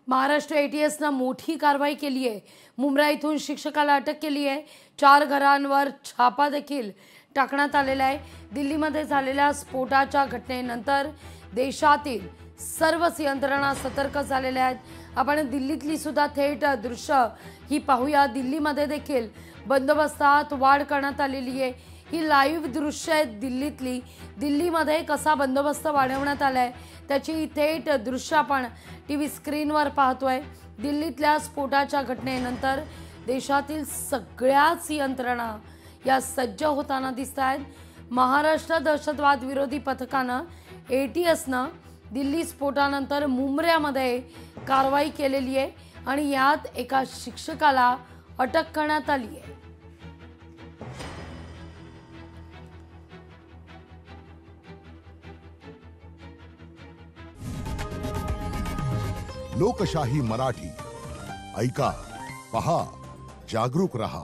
महाराष्ट्र एटीएसनं मोठी कारवाई केली आहे। मुंब्रा इथून शिक्षकाला अटक केली आहे। 4 घरांवर छापा देखील टाकण्यात आलेला आहे। दिल्लीमध्ये झालेल्या स्फोटाच्या घटनेनंतर देशातील सर्वच यंत्रणा सतर्क झालेल्या आहेत। आपण दिल्लीतली सुद्धा थेट दृश्य ही पाहूया। दिल्लीमध्ये देखील बंदोबस्तात वाढ करण्यात आलेली आहे। ही लाईव्ह दृश्य आहेत दिल्लीतली। दिल्लीमध्ये कसा बंदोबस्त वाढवण्यात आलाय त्याची थेट दृश्य आपण टीव्ही स्क्रीनवर पाहतोय। दिल्लीतल्या स्फोटाच्या घटनेनंतर देशातील सगळ्याच यंत्रणा या सज्ज होताना दिसतायत। महाराष्ट्र दहशतवाद विरोधी पथकानं एटीएसनं दिल्ली स्फोटानंतर मुंब्र्यामध्ये कारवाई केलेली आहे आणि यात एका शिक्षकाला अटक करण्यात आली आहे। लोकशाही मराठी ऐका, पहा, जागरूक रहा।